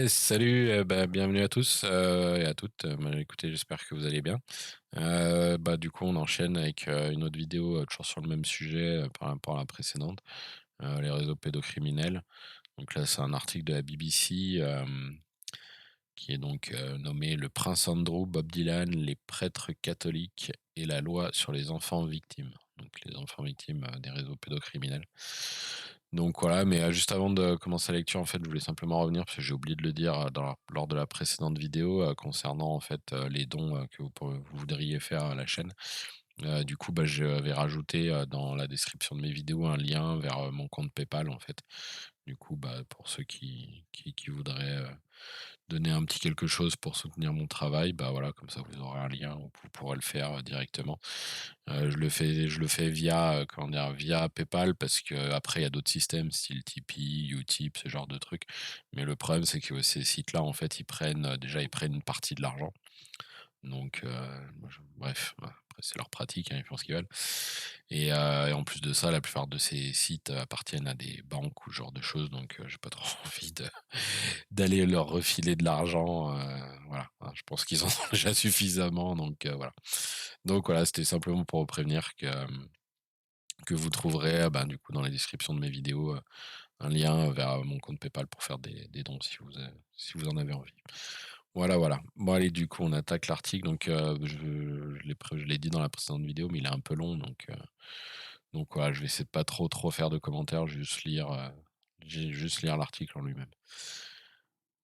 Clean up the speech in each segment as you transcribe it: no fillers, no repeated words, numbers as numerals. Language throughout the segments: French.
Salut, bienvenue à tous et à toutes. Écoutez, j'espère que vous allez bien. Du coup, on enchaîne avec une autre vidéo, toujours sur le même sujet par rapport à la précédente, les réseaux pédocriminels. Donc là, c'est un article de la BBC qui est donc nommé Le Prince Andrew, Bob Dylan, les prêtres catholiques et la loi sur les enfants victimes. Donc les enfants victimes des réseaux pédocriminels. Donc voilà, mais juste avant de commencer la lecture, en fait, je voulais simplement revenir parce que j'ai oublié de le dire lors de la précédente vidéo concernant en fait les dons que vous voudriez faire à la chaîne. Du coup, je vais rajouter dans la description de mes vidéos un lien vers mon compte PayPal en fait. Du coup, pour ceux qui voudraient donner un petit quelque chose pour soutenir mon travail, voilà, comme ça vous aurez un lien où vous pourrez le faire directement. Je le fais via, comment dire? Via PayPal parce qu'après il y a d'autres systèmes style Tipeee, Utip, ce genre de trucs. Mais le problème, c'est que ces sites-là, en fait, ils prennent une partie de l'argent. Donc, moi bref, voilà, après c'est leur pratique, hein, ils font ce qu'ils veulent. Et en plus de ça, la plupart de ces sites appartiennent à des banques ou ce genre de choses, donc j'ai pas trop envie d'aller leur refiler de l'argent, voilà, hein, je pense qu'ils en ont déjà suffisamment, donc voilà. Donc voilà, c'était simplement pour vous prévenir que vous trouverez, du coup, dans la description de mes vidéos, un lien vers mon compte PayPal pour faire des dons si vous en avez envie. Voilà, voilà. Bon allez, du coup, on attaque l'article. Donc, je l'ai dit dans la précédente vidéo, mais il est un peu long, donc voilà, je vais essayer de pas trop faire de commentaires, juste lire l'article en lui-même.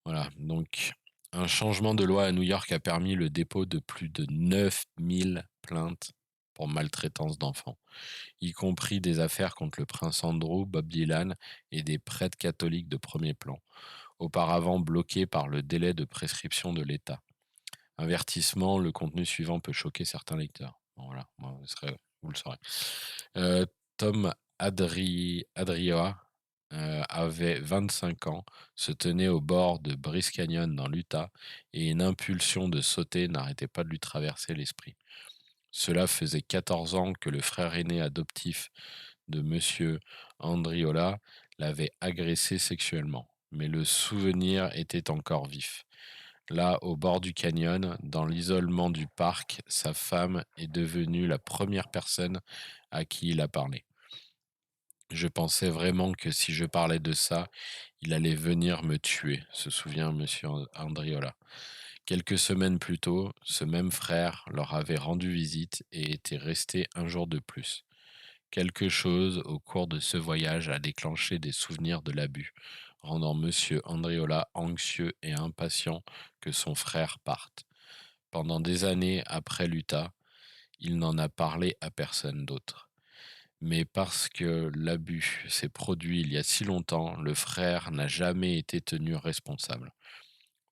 Voilà, donc un changement de loi à New York a permis le dépôt de plus de 9 000 plaintes pour maltraitance d'enfants, y compris des affaires contre le prince Andrew, Bob Dylan et des prêtres catholiques de premier plan, auparavant bloqués par le délai de prescription de l'État. Avertissement, le contenu suivant peut choquer certains lecteurs. Bon, voilà, vous le saurez. Euh, Tom Adrioa avait 25 ans, se tenait au bord de Bryce Canyon dans l'Utah et une impulsion de sauter n'arrêtait pas de lui traverser l'esprit. Cela faisait 14 ans que le frère aîné adoptif de Monsieur Andriola l'avait agressé sexuellement, mais le souvenir était encore vif. Là, au bord du canyon, dans l'isolement du parc, sa femme est devenue la première personne à qui il a parlé. Je pensais vraiment que si je parlais de ça, il allait venir me tuer, se souvient Monsieur Andriola. Quelques semaines plus tôt, ce même frère leur avait rendu visite et était resté un jour de plus. Quelque chose au cours de ce voyage a déclenché des souvenirs de l'abus, rendant Monsieur Andriola anxieux et impatient que son frère parte. Pendant des années après l'Utah, il n'en a parlé à personne d'autre. Mais parce que l'abus s'est produit il y a si longtemps, le frère n'a jamais été tenu responsable.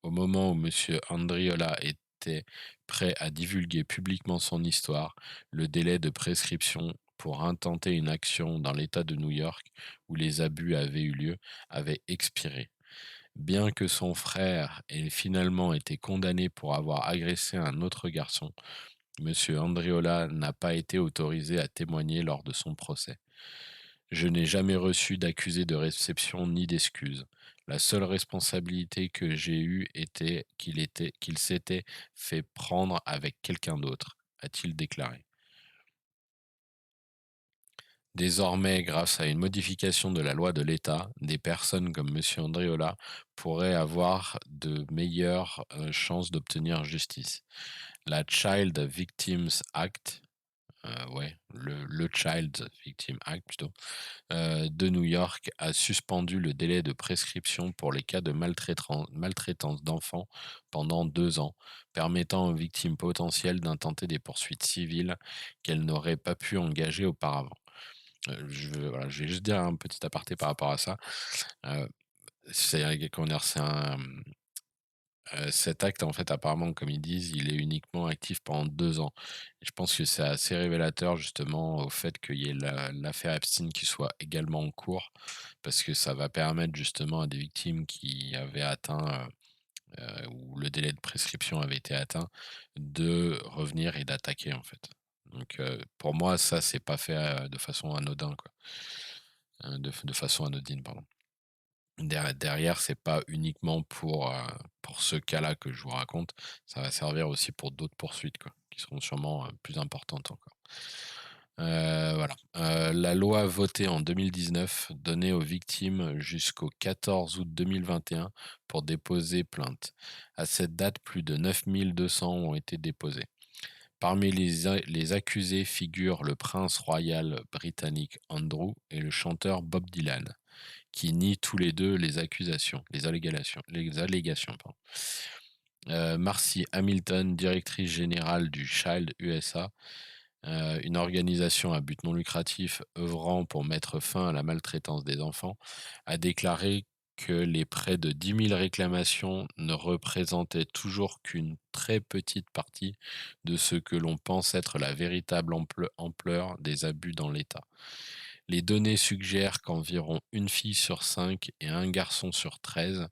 Au moment où Monsieur Andriola était prêt à divulguer publiquement son histoire, le délai de prescription pour intenter une action dans l'État de New York où les abus avaient eu lieu avait expiré. Bien que son frère ait finalement été condamné pour avoir agressé un autre garçon, Monsieur Andriola n'a pas été autorisé à témoigner lors de son procès. Je n'ai jamais reçu d'accusé de réception ni d'excuse. La seule responsabilité que j'ai eue qu'il s'était fait prendre avec quelqu'un d'autre, a-t-il déclaré. Désormais, grâce à une modification de la loi de l'État, des personnes comme Monsieur Andriola pourraient avoir de meilleures chances d'obtenir justice. La Child Victims Act, ouais, le Child Victim Act plutôt, de New York a suspendu le délai de prescription pour les cas de maltraitance d'enfants pendant 2 ans, permettant aux victimes potentielles d'intenter des poursuites civiles qu'elles n'auraient pas pu engager auparavant. Voilà, je vais juste dire un petit aparté par rapport à ça. Euh, comment dire, cet acte, en fait, apparemment, comme ils disent, il est uniquement actif pendant 2 ans. Et je pense que c'est assez révélateur, justement, au fait qu'il y ait l'affaire Epstein qui soit également en cours, parce que ça va permettre, justement, à des victimes qui avaient atteint, où le délai de prescription avait été atteint, de revenir et d'attaquer, en fait. Donc, pour moi, ça, c'est pas fait de façon anodine, quoi. De façon anodine, pardon. Derrière, c'est pas uniquement pour ce cas-là que je vous raconte, ça va servir aussi pour d'autres poursuites, quoi, qui seront sûrement, plus importantes encore. Voilà, la loi votée en 2019 donnait aux victimes jusqu'au 14 août 2021 pour déposer plainte. À cette date, plus de 9 200 ont été déposés. Parmi les accusés figurent le prince royal britannique Andrew et le chanteur Bob Dylan, qui nient tous les 2 les allégations, pardon. Marcy Hamilton, directrice générale du Child USA, une organisation à but non lucratif œuvrant pour mettre fin à la maltraitance des enfants, a déclaré que les près de 10 000 réclamations ne représentaient toujours qu'une très petite partie de ce que l'on pense être la véritable ampleur des abus dans l'État. Les données suggèrent qu'environ une fille sur 5 et un garçon sur 13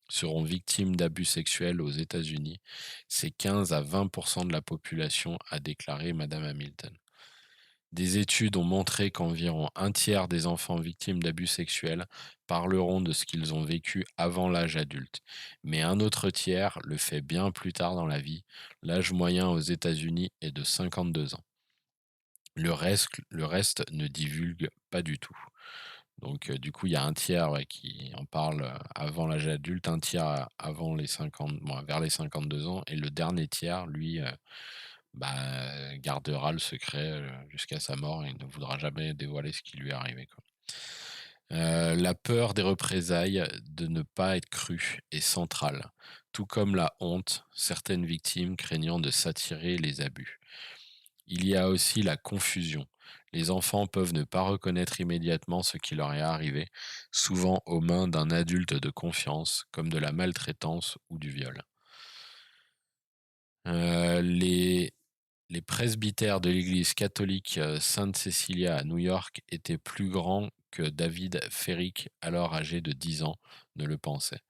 seront victimes d'abus sexuels aux États-Unis. C'est 15 à 20 de la population, a déclaré Madame Hamilton. Des études ont montré qu'environ un tiers des enfants victimes d'abus sexuels parleront de ce qu'ils ont vécu avant l'âge adulte, mais un autre tiers le fait bien plus tard dans la vie. L'âge moyen aux États-Unis est de 52 ans. Le reste ne divulgue pas du tout. Donc, du coup, il y a un tiers, ouais, qui en parle avant l'âge adulte, un tiers avant les 50, bon, vers les 52 ans, et le dernier tiers, lui, gardera le secret jusqu'à sa mort et ne voudra jamais dévoiler ce qui lui est arrivé, quoi. La peur des représailles, de ne pas être cru, est centrale, tout comme la honte, certaines victimes craignant de s'attirer les abus. Il y a aussi la confusion. Les enfants peuvent ne pas reconnaître immédiatement ce qui leur est arrivé, souvent aux mains d'un adulte de confiance, comme de la maltraitance ou du viol. Les presbytères de l'église catholique Sainte Cecilia à New York étaient plus grands que David Ferrick, alors âgé de 10 ans, ne le pensait.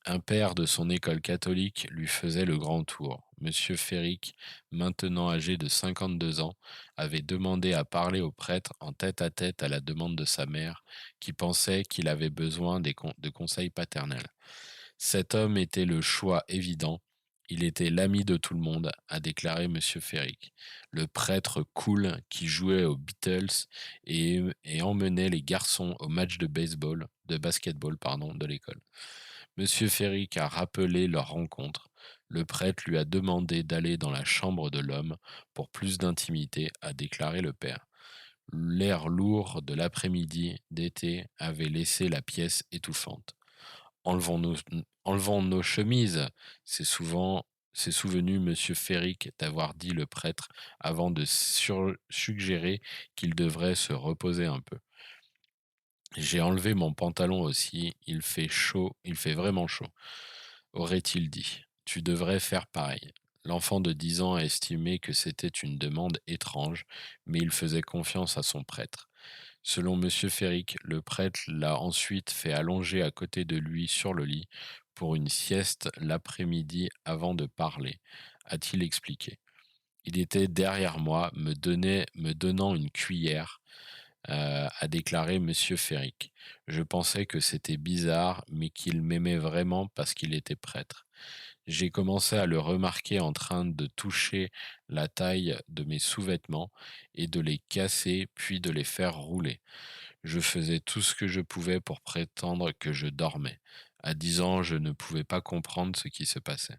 Un père de son école catholique lui faisait le grand tour. Monsieur Ferrick, maintenant âgé de 52 ans, avait demandé à parler au prêtre en tête-à-tête à la demande de sa mère, qui pensait qu'il avait besoin de conseils paternels. Cet homme était le choix évident. Il était l'ami de tout le monde, a déclaré Monsieur Ferrick, le prêtre cool qui jouait aux Beatles et emmenait les garçons au match de basketball, pardon, de l'école. Monsieur Ferrick a rappelé leur rencontre. Le prêtre lui a demandé d'aller dans la chambre de l'homme pour plus d'intimité, a déclaré le père. L'air lourd de l'après-midi d'été avait laissé la pièce étouffante. Enlevons nos, enlevons nos chemises, s'est souvenu Monsieur Ferrick d'avoir dit le prêtre avant de suggérer qu'il devrait se reposer un peu. J'ai enlevé mon pantalon aussi, il fait chaud, il fait vraiment chaud, aurait-il dit. Tu devrais faire pareil. L'enfant de 10 ans a estimé que c'était une demande étrange, mais il faisait confiance à son prêtre. Selon Monsieur Ferrick, le prêtre l'a ensuite fait allonger à côté de lui sur le lit pour une sieste l'après-midi avant de parler, a-t-il expliqué. Il était derrière moi, me donnant une cuillère, a déclaré Monsieur Ferrick. Je pensais que c'était bizarre, mais qu'il m'aimait vraiment parce qu'il était prêtre. J'ai commencé à le remarquer en train de toucher la taille de mes sous-vêtements et de les casser puis de les faire rouler. Je faisais tout ce que je pouvais pour prétendre que je dormais. À 10 ans, je ne pouvais pas comprendre ce qui se passait.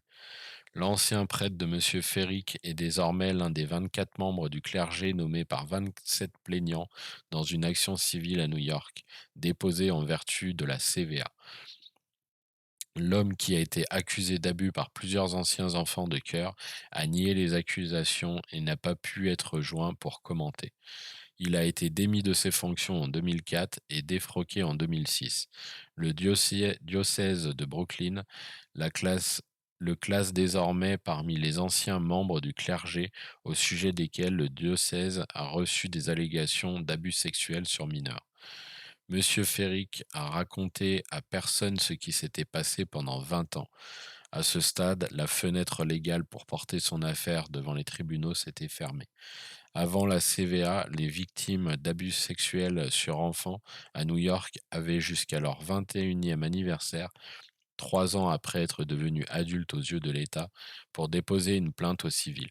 L'ancien prêtre de Monsieur Ferrick est désormais l'un des 24 membres du clergé nommés par 27 plaignants dans une action civile à New York, déposée en vertu de la CVA. L'homme qui a été accusé d'abus par plusieurs anciens enfants de cœur a nié les accusations et n'a pas pu être joint pour commenter. Il a été démis de ses fonctions en 2004 et défroqué en 2006. Le diocèse de Brooklyn le classe désormais parmi les anciens membres du clergé au sujet desquels le diocèse a reçu des allégations d'abus sexuels sur mineurs. Monsieur Ferrick a raconté à personne ce qui s'était passé pendant 20 ans. À ce stade, la fenêtre légale pour porter son affaire devant les tribunaux s'était fermée. Avant la CVA, les victimes d'abus sexuels sur enfants à New York avaient jusqu'à leur 21e anniversaire, 3 ans après être devenus adultes aux yeux de l'État, pour déposer une plainte au civil.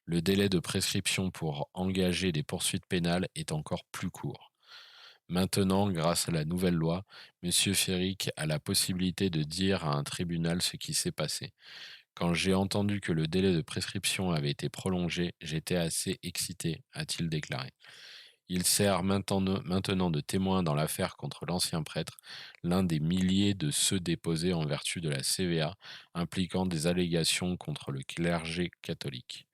Le délai de prescription pour engager des poursuites pénales est encore plus court. Maintenant, grâce à la nouvelle loi, M. Ferrick a la possibilité de dire à un tribunal ce qui s'est passé. Quand j'ai entendu que le délai de prescription avait été prolongé, j'étais assez excité, a-t-il déclaré. Il sert maintenant de témoin dans l'affaire contre l'ancien prêtre, l'un des milliers de ceux déposés en vertu de la CVA, impliquant des allégations contre le clergé catholique.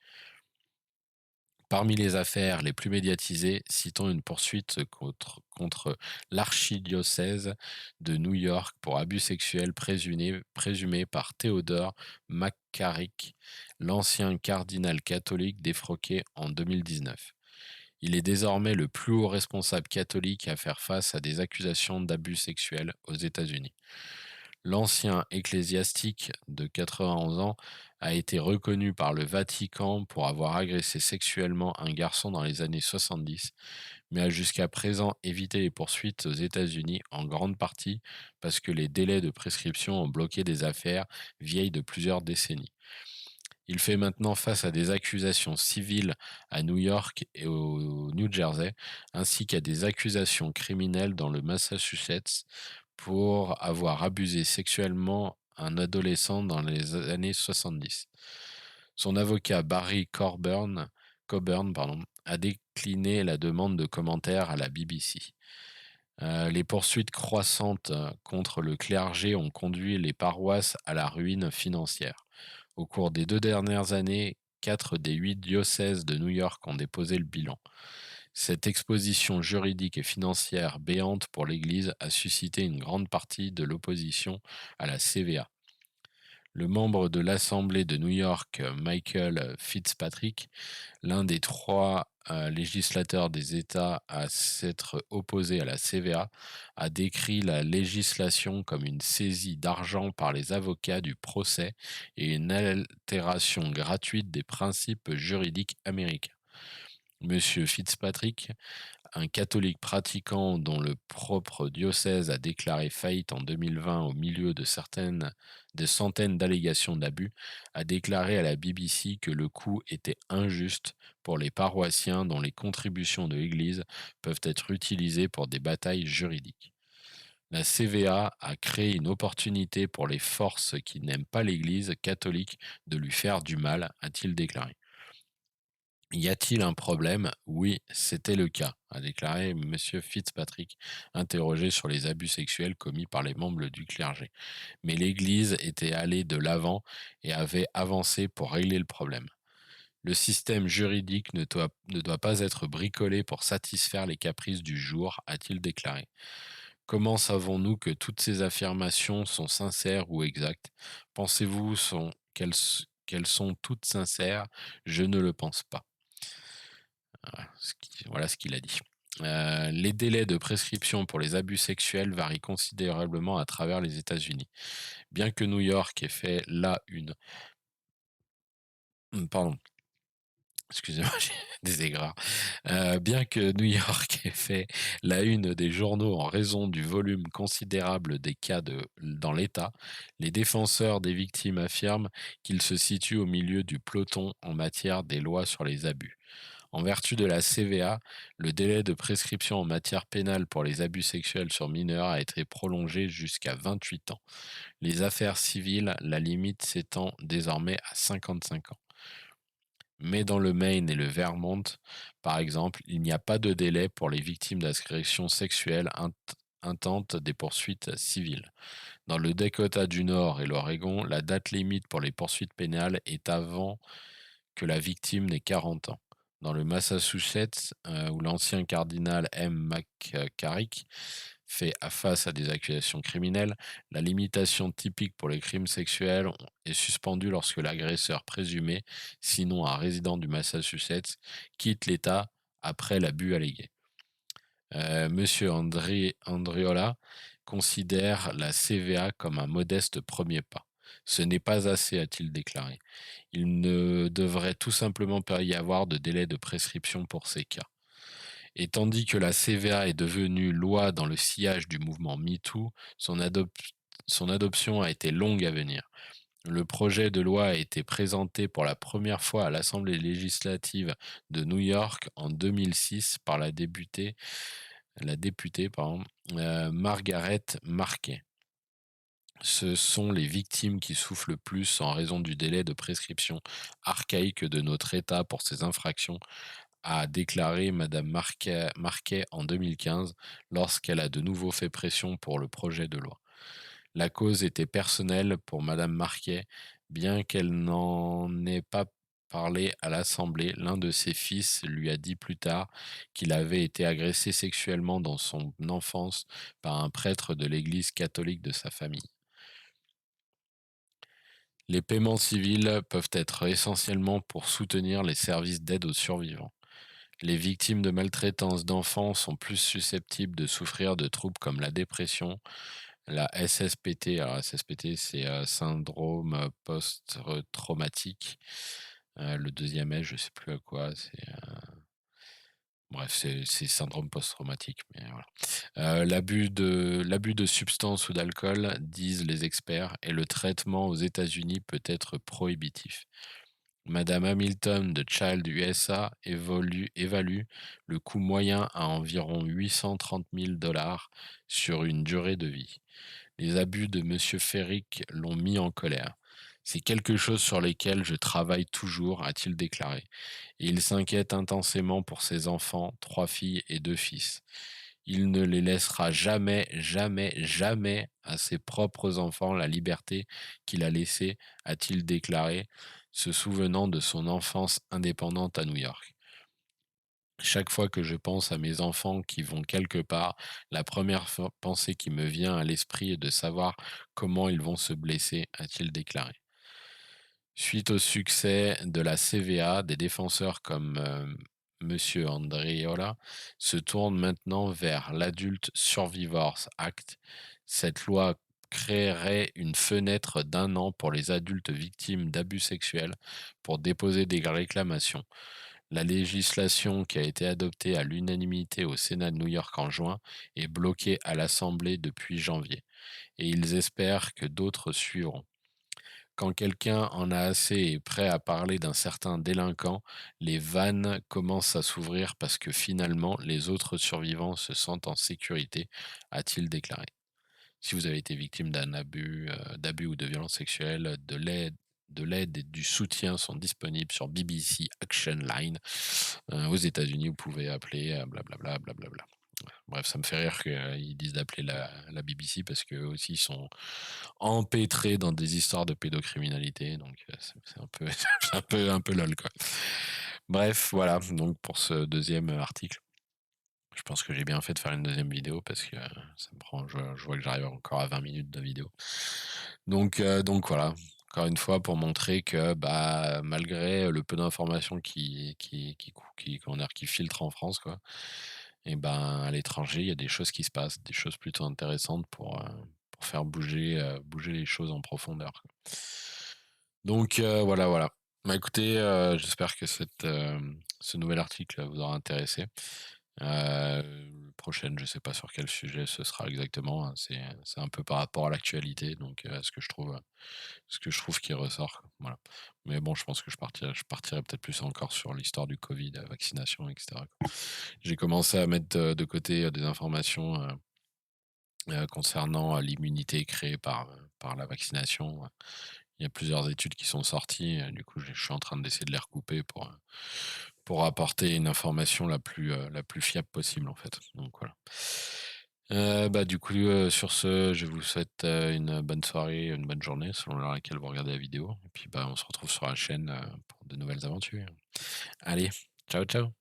Parmi les affaires les plus médiatisées, citons une poursuite contre l'archidiocèse de New York pour abus sexuels présumés par Theodore McCarrick, l'ancien cardinal catholique défroqué en 2019. Il est désormais le plus haut responsable catholique à faire face à des accusations d'abus sexuels aux États-Unis. L'ancien ecclésiastique de 91 ans a été reconnu par le Vatican pour avoir agressé sexuellement un garçon dans les années 70, mais a jusqu'à présent évité les poursuites aux États-Unis en grande partie parce que les délais de prescription ont bloqué des affaires vieilles de plusieurs décennies. Il fait maintenant face à des accusations civiles à New York et au New Jersey, ainsi qu'à des accusations criminelles dans le Massachusetts pour avoir abusé sexuellement un adolescent dans les années 70. Son avocat Barry Coburn, a décliné la demande de commentaires à la BBC. Les poursuites croissantes contre le clergé ont conduit les paroisses à la ruine financière. Au cours des 2 dernières années, 4 des 8 diocèses de New York ont déposé le bilan. Cette exposition juridique et financière béante pour l'Église a suscité une grande partie de l'opposition à la CVA. Le membre de l'Assemblée de New York, Michael Fitzpatrick, l'un des 3 législateurs des États à s'être opposés à la CVA, a décrit la législation comme une saisie d'argent par les avocats du procès et une altération gratuite des principes juridiques américains. Monsieur Fitzpatrick, un catholique pratiquant dont le propre diocèse a déclaré faillite en 2020 au milieu de centaines d'allégations d'abus, a déclaré à la BBC que le coût était injuste pour les paroissiens dont les contributions de l'Église peuvent être utilisées pour des batailles juridiques. La CVA a créé une opportunité pour les forces qui n'aiment pas l'Église catholique de lui faire du mal, a-t-il déclaré. Y a-t-il un problème? Oui, c'était le cas, a déclaré M. Fitzpatrick, interrogé sur les abus sexuels commis par les membres du clergé. Mais l'Église était allée de l'avant et avait avancé pour régler le problème. Le système juridique ne doit pas être bricolé pour satisfaire les caprices du jour, a-t-il déclaré. Comment savons-nous que toutes ces affirmations sont sincères ou exactes? Pensez-vous qu'elles sont toutes sincères? Je ne le pense pas. Voilà ce qu'il a dit. Les délais de prescription pour les abus sexuels varient considérablement à travers les États-Unis. Bien que New York ait fait la une, pardon, excusez-moi, j'ai des aigreurs. Bien que New York ait fait la une des journaux en raison du volume considérable des cas dans l'État, les défenseurs des victimes affirment qu'il se situe au milieu du peloton en matière des lois sur les abus. En vertu de la CVA, le délai de prescription en matière pénale pour les abus sexuels sur mineurs a été prolongé jusqu'à 28 ans. Les affaires civiles, la limite s'étend désormais à 55 ans. Mais dans le Maine et le Vermont, par exemple, il n'y a pas de délai pour les victimes d'agressions sexuelles intentent des poursuites civiles. Dans le Dakota du Nord et l'Oregon, la date limite pour les poursuites pénales est avant que la victime n'ait 40 ans. Dans le Massachusetts, où l'ancien cardinal M. McCarrick fait face à des accusations criminelles, la limitation typique pour les crimes sexuels est suspendue lorsque l'agresseur présumé, sinon un résident du Massachusetts, quitte l'État après l'abus allégué. Monsieur Andriola considère la CVA comme un modeste premier pas. Ce n'est pas assez, a-t-il déclaré. Il ne devrait tout simplement pas y avoir de délai de prescription pour ces cas. Et tandis que la CVA est devenue loi dans le sillage du mouvement MeToo, son adoption a été longue à venir. Le projet de loi a été présenté pour la première fois à l'Assemblée législative de New York en 2006 par la députée, Margaret Markey. Ce sont les victimes qui souffrent le plus en raison du délai de prescription archaïque de notre État pour ces infractions, a déclaré Madame Marquet en 2015 lorsqu'elle a de nouveau fait pression pour le projet de loi. La cause était personnelle pour Madame Marquet, bien qu'elle n'en ait pas parlé à l'Assemblée. L'un de ses fils lui a dit plus tard qu'il avait été agressé sexuellement dans son enfance par un prêtre de l'Église catholique de sa famille. Les paiements civils peuvent être essentiellement pour soutenir les services d'aide aux survivants. Les victimes de maltraitance d'enfants sont plus susceptibles de souffrir de troubles comme la dépression, la SSPT. Alors, SSPT, c'est syndrome post-traumatique. Le deuxième est, je ne sais plus à quoi. Bref, c'est syndrome post-traumatique. Mais voilà. L'abus de substances ou d'alcool, disent les experts, et le traitement aux États-Unis peut être prohibitif. Madame Hamilton de Child USA évalue le coût moyen à environ 830 000 dollars sur une durée de vie. Les abus de Monsieur Ferrick l'ont mis en colère. C'est quelque chose sur lequel je travaille toujours, a-t-il déclaré. Et il s'inquiète intensément pour ses enfants, 3 filles et 2 fils. Il ne les laissera jamais, jamais, jamais à ses propres enfants la liberté qu'il a laissée, a-t-il déclaré, se souvenant de son enfance indépendante à New York. Chaque fois que je pense à mes enfants qui vont quelque part, la première pensée qui me vient à l'esprit est de savoir comment ils vont se blesser, a-t-il déclaré. Suite au succès de la CVA, des défenseurs comme Monsieur Andriola se tournent maintenant vers l'Adult Survivors Act. Cette loi créerait une fenêtre d'1 an pour les adultes victimes d'abus sexuels pour déposer des réclamations. La législation, qui a été adoptée à l'unanimité au Sénat de New York en juin, est bloquée à l'Assemblée depuis janvier, et ils espèrent que d'autres suivront. Quand quelqu'un en a assez et est prêt à parler d'un certain délinquant, les vannes commencent à s'ouvrir parce que finalement, les autres survivants se sentent en sécurité, a-t-il déclaré. Si vous avez été victime d'abus ou de violences sexuelles, de l'aide et du soutien sont disponibles sur BBC Action Line. Aux États-Unis, vous pouvez appeler blablabla, blablabla. Bref, ça me fait rire qu'ils disent d'appeler la BBC parce qu'eux aussi sont empêtrés dans des histoires de pédocriminalité. Donc, c'est un peu, c'est un peu lol, quoi. Bref, voilà. Donc, pour ce deuxième article, je pense que j'ai bien fait de faire une deuxième vidéo parce que ça me prend, je vois que j'arrive encore à 20 minutes de vidéo. Donc voilà. Encore une fois, pour montrer que malgré le peu d'informations comment dire, qui filtrent en France, quoi, et à l'étranger, il y a des choses qui se passent, des choses plutôt intéressantes pour faire bouger les choses en profondeur, quoi. Donc voilà, voilà. Écoutez, j'espère que ce nouvel article vous aura intéressé. Prochaine, je sais pas sur quel sujet ce sera exactement, hein. C'est un peu par rapport à l'actualité, donc ce que je trouve qui ressort, quoi. Voilà. Mais bon, je pense que je partirai peut-être plus encore sur l'histoire du Covid, vaccination, et cetera, quoi. J'ai commencé à mettre de côté des informations concernant l'immunité créée par la vaccination. Il y a plusieurs études qui sont sorties, du coup, je suis en train d'essayer de les recouper pour apporter une information la plus fiable possible, en fait. Donc voilà. Du coup, sur ce, je vous souhaite une bonne soirée, une bonne journée, selon l'heure à laquelle vous regardez la vidéo. Et puis, on se retrouve sur la chaîne pour de nouvelles aventures. Allez, ciao, ciao.